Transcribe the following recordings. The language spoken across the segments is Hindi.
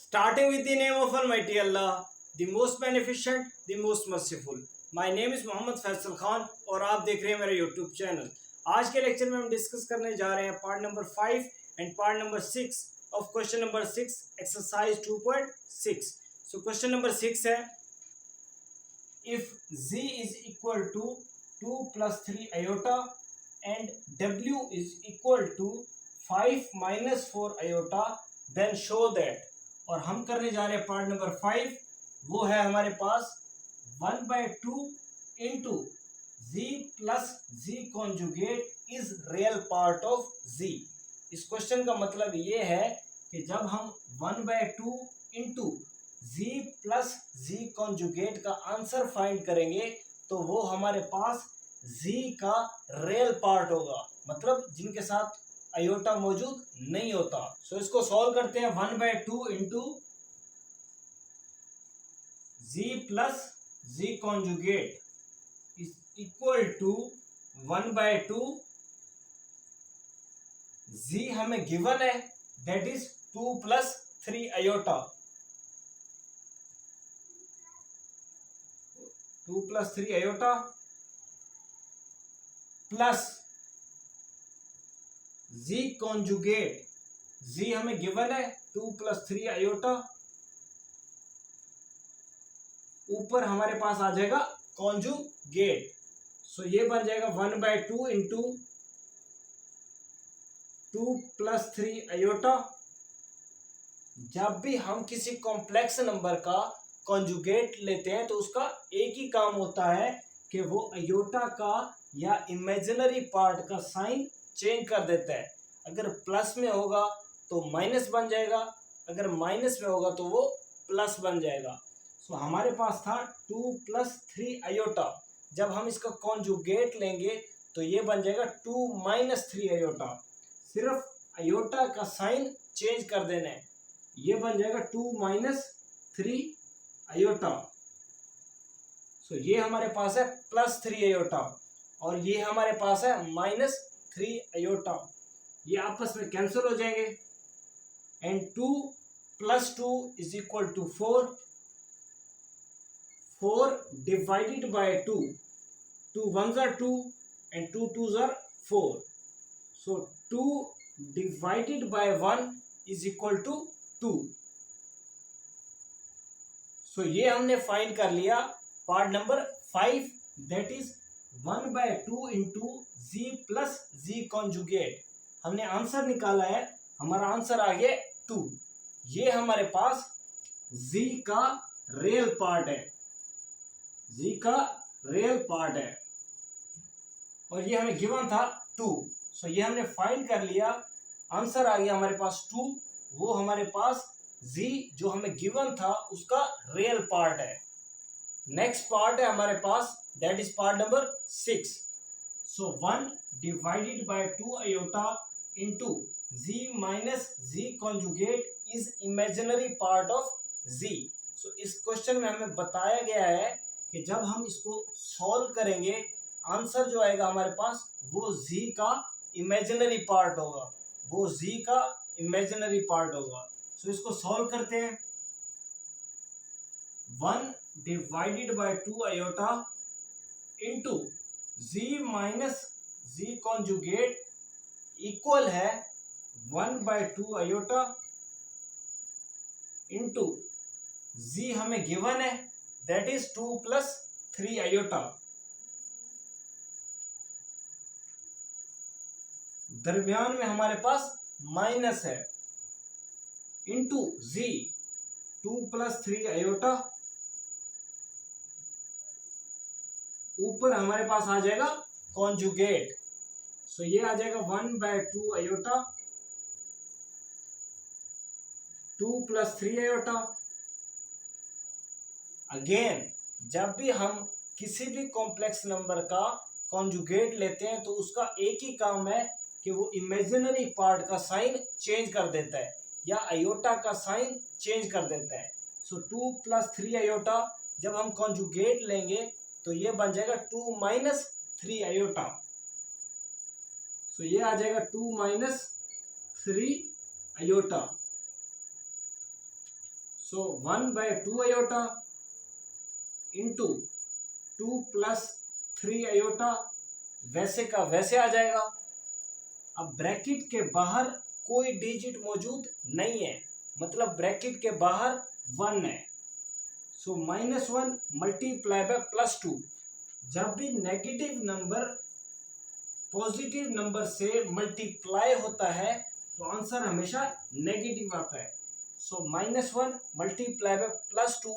Starting with the name of Almighty Allah, the most beneficent, the most merciful. My name is Mohammad Faisal Khan और आप देख रहे हैं मेरा यूट्यूब चैनल। आज के लेक्चर में हम डिस्कस करने जा रहे हैं part number 5 and part number 6 of question number 6 exercise 2.6। So question number 6 है, if z is equal to 2 plus 3 iota and w is equal to 5 minus 4 iota then show that। और हम करने जा रहे हैं पार्ट नंबर 5, वो है हमारे पास 1/2 into z plus z conjugate is real part of z। इस क्वेश्चन का मतलब ये है कि जब हम 1/2 into z plus z conjugate का आंसर फाइंड करेंगे तो वो हमारे पास z का रियल पार्ट होगा, मतलब जिनके साथ आयोटा मौजूद नहीं होता। सो इसको सॉल्व करते हैं। 1/2 into z plus z conjugate is equal to 1/2 z हमें गिवन है, that is 2 plus 3 iota. 2 plus 3 iota plus z conjugate, z हमें गिवन है 2 प्लस 3 आयोटा, ऊपर हमारे पास आ जाएगा कॉन्जुगेट। सो ये बन जाएगा 1/2 इंटू 2 प्लस 3 आयोटा। जब भी हम किसी कॉम्प्लेक्स नंबर का कॉन्जुगेट लेते हैं तो उसका एक ही काम होता है कि वो आयोटा का या इमेजिनरी पार्ट का साइन चेंज कर देता है। अगर प्लस में होगा तो माइनस बन जाएगा, अगर माइनस में होगा तो वो प्लस बन जाएगा। सो हमारे पास था 2 प्लस 3 आयोटा, जब हम इसका कॉन्जुगेट लेंगे तो ये बन जाएगा 2 माइनस 3 आयोटा। सिर्फ आयोटा का साइन चेंज कर देना है, ये बन जाएगा 2 माइनस 3 आयोटा। सो ये हमारे पास है प्लस 3 आयोटा और ये हमारे पास है माइनस 3 आयोटा। ये आपस में कैंसिल हो जाएंगे and 2 plus 2 is equal to 4। 4 divided by 2, 2 1s are 2 and 2 2s are 4। So 2 divided by 1 is equal to 2। So ये हमने फाइंड कर लिया part number 5, that is 1/2 into z plus z conjugate. हमने आंसर निकाला है, हमारा आंसर आ गया 2। ये हमारे पास z का रियल पार्ट है, z का रियल पार्ट है और ये हमें गिवन था 2। सो ये हमने फाइंड कर लिया, आंसर आ गया हमारे पास 2। वो हमारे पास z जो हमें गिवन था उसका रियल पार्ट है। नेक्स्ट पार्ट है हमारे पास, that is part number 6। So 1 divided by 2 iota into z minus z conjugate is imaginary part of z। So इस क्वेश्चन में हमें बताया गया है कि जब हम इसको सॉल्व करेंगे आंसर जो आएगा हमारे पास वो z का इमेजिनरी पार्ट होगा, वो z का इमेजिनरी पार्ट होगा। सो इसको सॉल्व करते हैं। 1 divided by 2 iota into z minus z conjugate equal है 1/2 आयोटा इंटू z हमें गिवन है, दैट इज 2 प्लस 3 आयोटा। दरमियान में हमारे पास माइनस है इंटू z 2 प्लस 3 आयोटा, ऊपर हमारे पास आ जाएगा कॉन्जुगेट। सो ये आ जाएगा 1/2 आयोटा 2 प्लस 3 आयोटा। अगेन जब भी हम किसी भी कॉम्प्लेक्स नंबर का कॉन्जुगेट लेते हैं तो उसका एक ही काम है कि वो इमेजिनरी पार्ट का साइन चेंज कर देता है या आयोटा का साइन चेंज कर देता है। सो 2 प्लस 3 आयोटा जब हम कॉन्जुगेट लेंगे तो ये बन जाएगा 2 माइनस 3 आयोटा। सो ये आ जाएगा 2 माइनस 3 आयोटा। सो 1/2 आयोटा इंटू 2 + 3 आयोटा वैसे का वैसे आ जाएगा। अब ब्रैकेट के बाहर कोई डिजिट मौजूद नहीं है, मतलब ब्रैकेट के बाहर 1 है। सो -1 मल्टीप्लाई बाय +2। जब भी नेगेटिव नंबर पॉजिटिव नंबर से मल्टीप्लाई होता है तो आंसर हमेशा नेगेटिव आता है। सो -1 मल्टीप्लाई बाय +2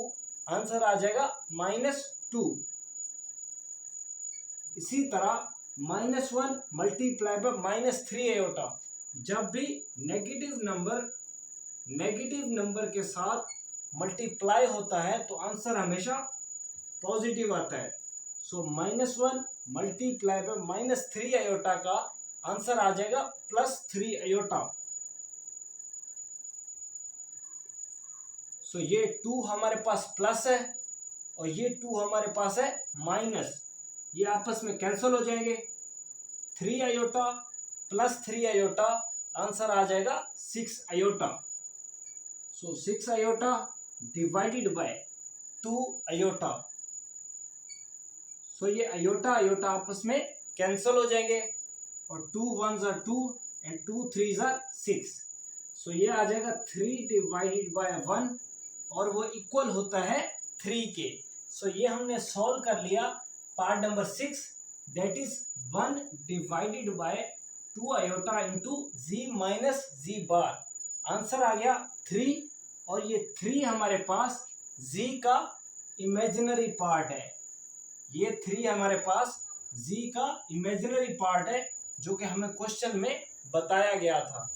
आंसर आ जाएगा -2। इसी तरह -1 मल्टीप्लाई बाय -3 आयोटा। जब भी नेगेटिव नंबर के साथ मल्टीप्लाई होता है तो आंसर हमेशा पॉजिटिव आता है। सो -1 मल्टीप्लाई बाय -3 आयोटा का आंसर आ जाएगा +3 आयोटा। सो ये 2 हमारे पास प्लस है और ये 2 हमारे पास है माइनस, ये आपस में कैंसिल हो जाएंगे। 3 आयोटा + 3 आयोटा आंसर आ जाएगा 6 iota. So 6 iota divided by 2 iota. So ये आयोटा आयोटा आपस में कैंसिल हो जाएंगे और 2 1s are 2 and 2 3s are 6। सो ये आ जाएगा 3 डिवाइडेड बाय 1 और वो इक्वल होता है 3 के। सो ये हमने सॉल्व कर लिया part number 6, that is 1 divided by 2 iota into z minus z bar. Answer आ गया 3 और ये 3 हमारे पास z का इमेजिनरी पार्ट है। ये 3 हमारे पास z का इमेजिनरी पार्ट है जो कि हमें क्वेश्चन में बताया गया था।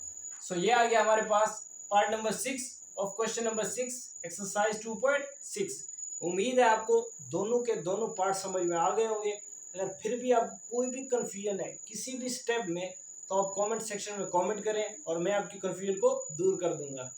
सो ये आ गया हमारे पास part number 6 of question number 6 exercise 2.6। उम्मीद है आपको दोनों के दोनों पार्ट समझ में आ गए होंगे। अगर फिर भी आपको कोई भी कंफ्यूजन है किसी भी स्टेप में तो आप कमेंट सेक्शन में कमेंट करें और मैं आपकी कंफ्यूजन को दूर कर दूंगा।